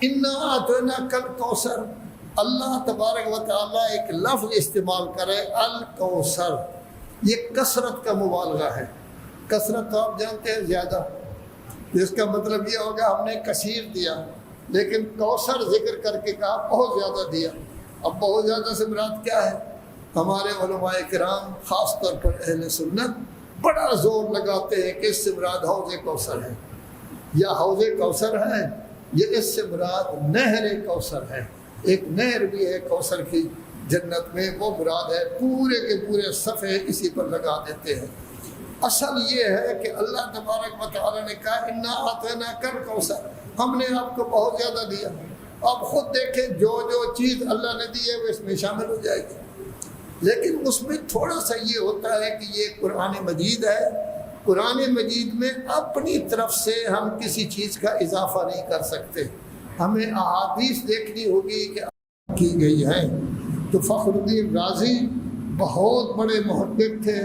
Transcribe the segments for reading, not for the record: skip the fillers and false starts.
انا اعطیناک الکوثر، اللہ تبارک و تعالیٰ ایک لفظ استعمال کرے الکوثر، یہ کثرت کا مبالغہ ہے۔ کثرت تو آپ جانتے ہیں زیادہ، جس کا مطلب یہ ہوگا ہم نے کثیر دیا، لیکن کوثر ذکر کر کے کہا بہت زیادہ دیا۔ اب بہت زیادہ سے مراد کیا ہے؟ ہمارے علماء کرام خاص طور پر اہل سنت بڑا زور لگاتے ہیں کہ اس سے مراد حوض کوثر ہے، یا حوض کوثر ہے، یہ اس سے مراد نہر کوثر ہے۔ ایک نہر بھی ہے کوثر کی جنت میں، وہ مراد ہے۔ پورے کے پورے صفحے اسی پر لگا دیتے ہیں۔ اصل یہ ہے کہ اللہ تبارک و تعالیٰ نے کہا انا اعطیناک الکوثر، ہم نے آپ کو بہت زیادہ دیا۔ اب خود دیکھیں جو چیز اللہ نے دی ہے وہ اس میں شامل ہو جائے گی، لیکن اس میں تھوڑا سا یہ ہوتا ہے کہ یہ قرآن مجید ہے، قرآن مجید میں اپنی طرف سے ہم کسی چیز کا اضافہ نہیں کر سکتے، ہمیں احادیث دیکھنی ہوگی کہ کی گئی ہیں۔ تو فخر الدین رازی بہت بڑے محقق تھے،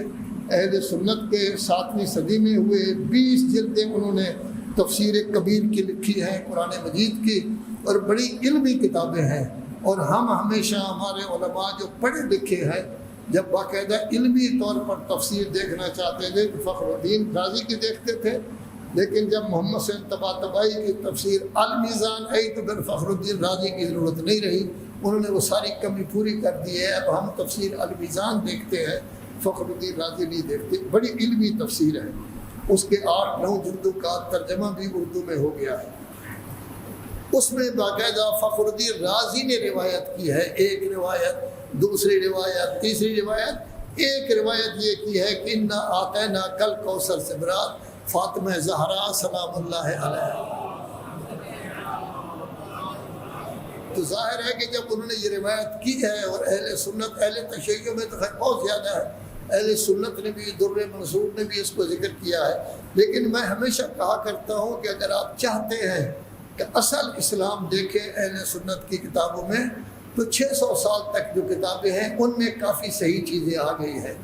اہل سنت کے 7ویں صدی میں ہوئے، 20 جلدیں انہوں نے تفسیر کبیر کی لکھی ہیں قرآن مجید کی، اور بڑی علمی کتابیں ہیں۔ اور ہم ہمیشہ ہمارے علماء جو پڑھے لکھے ہیں جب باقاعدہ علمی طور پر تفسیر دیکھنا چاہتے تھے تو فخر الدین رازی کی دیکھتے تھے، لیکن جب محمد حسین طباطبائی کی تفسیر المیزان آئی تو پھر فخر الدین رازی کی ضرورت نہیں رہی، انہوں نے وہ ساری کمی پوری کر دی ہے۔ اب ہم تفسیر المیزان دیکھتے ہیں، فخر الدین رازی نہیں دیکھتے۔ بڑی علمی تفسیر ہے، اس کے 8-9 جلدوں کا ترجمہ بھی اردو میں ہو گیا ہے۔ اس میں باقاعدہ فخر الدین رازی نے روایت کی ہے، ایک روایت، دوسری روایت، تیسری روایت۔ ایک روایت یہ کی ہے کہ انا اعطیناک الکوثر سے مراد فاطمہ زہرا سلام اللہ علیہا۔ تو ظاہر ہے کہ جب انہوں نے یہ روایت کی ہے، اور اہل سنت، اہل تشیع میں تو خیر بہت زیادہ ہے، اہل سنت نے بھی، در منصور نے بھی اس کو ذکر کیا ہے، لیکن میں ہمیشہ کہا کرتا ہوں کہ اگر آپ چاہتے ہیں کہ اصل اسلام دیکھیں اہل سنت کی کتابوں میں، تو 600 سال تک جو کتابیں ہیں ان میں کافی صحیح چیزیں آ گئی ہیں۔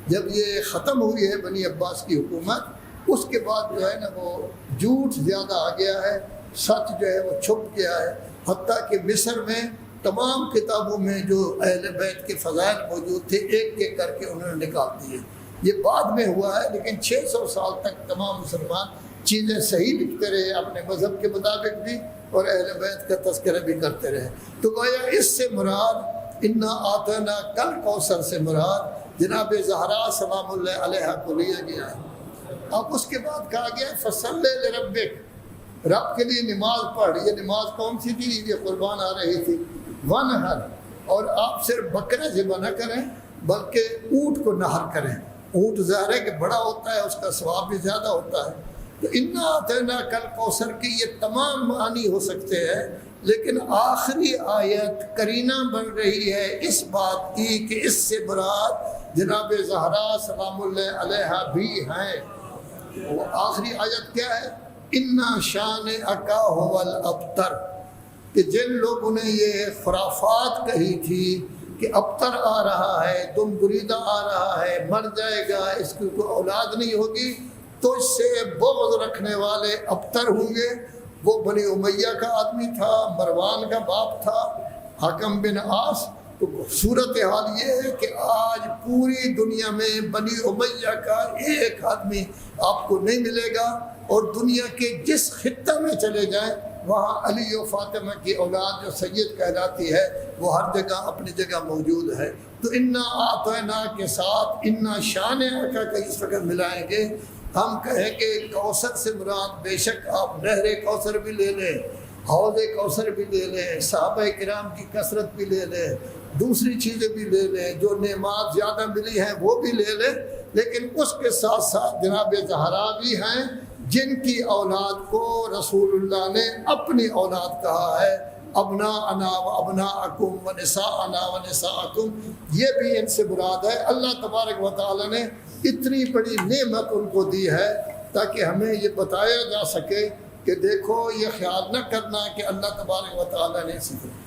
جب یہ ختم ہوئی ہے بنی عباس کی حکومت، اس کے بعد جو ہے نا وہ جھوٹ زیادہ آ گیا ہے، سچ جو ہے وہ چھپ گیا ہے، حتیٰ کہ مصر میں تمام کتابوں میں جو اہل بیت کے فضائل موجود تھے ایک ایک کر کے انہوں نے نکال دیے۔ یہ بعد میں ہوا ہے، لیکن 600 سال تک تمام مسلمان چیزیں صحیح لکھتے رہے اپنے مذہب کے مطابق بھی، اور اہل بیت کا تذکرہ بھی کرتے رہے۔ تو گویا اس سے مراد انا اعطیناک الکوثر سے مراد جناب زہرا سلام اللہ علیہا کو لیا گیا ہے۔ اب اس کے بعد کہا گیا فصلی لربک، رب کے لیے نماز پڑھ۔ یہ نماز کون سی تھی؟ یہ قربان آ رہی تھی، ونہر، اور آپ صرف بکرا ذبح نہ کریں بلکہ اونٹ کو نہر کریں۔ اونٹ ظاہر ہے کہ بڑا ہوتا ہے، اس کا ثواب بھی زیادہ ہوتا ہے۔ تو انا اعطیناک الکوثر کی یہ تمام معنی ہو سکتے ہیں، لیکن آخری آیت قرینہ بن رہی ہے اس بات کی کہ اس سے مراد جناب زہرا سلام اللہ علیہا بھی ہیں۔ وہ آخری آیت کیا ہے؟ انا شانئک ھو الابتر، کہ جن لوگوں نے یہ خرافات کہی تھی کہ ابتر آ رہا ہے، دم بریدہ آ رہا ہے، مر جائے گا، اس کی کوئی اولاد نہیں ہوگی، تو اس سے بغض رکھنے والے ابتر ہوں گے۔ وہ بنی امیہ کا آدمی تھا، مروان کا باپ تھا، حکم بن عاص۔ تو صورتحال یہ ہے کہ آج پوری دنیا میں بنی امیہ کا ایک آدمی آپ کو نہیں ملے گا، اور دنیا کے جس خطہ میں چلے جائیں وہاں علی و فاطمہ کی اولاد جو سید کہلاتی ہے وہ ہر جگہ اپنی جگہ موجود ہے۔ تو انا اعطینا کے ساتھ انا شانئک کا اس وقت ملائیں گے، ہم کہیں کہ کوثر سے مراد بے شک آپ نہر کوثر بھی لے لیں، حوض کوثر بھی لے لیں، صحابہ کرام کی کثرت بھی لے لیں، دوسری چیزیں بھی لے لیں، جو نعمات زیادہ ملی ہیں وہ بھی لے لیں، لیکن اس کے ساتھ ساتھ جناب زہرا بھی ہیں جن کی اولاد کو رسول اللہ نے اپنی اولاد کہا ہے، ابناءنا و ابناءکم و نساءنا و نساءکم، یہ بھی ان سے مراد ہے۔ اللہ تبارک و تعالی نے اتنی بڑی نعمت ان کو دی ہے تاکہ ہمیں یہ بتایا جا سکے کہ دیکھو یہ خیال نہ کرنا کہ اللہ تبارک و تعالی نے صرف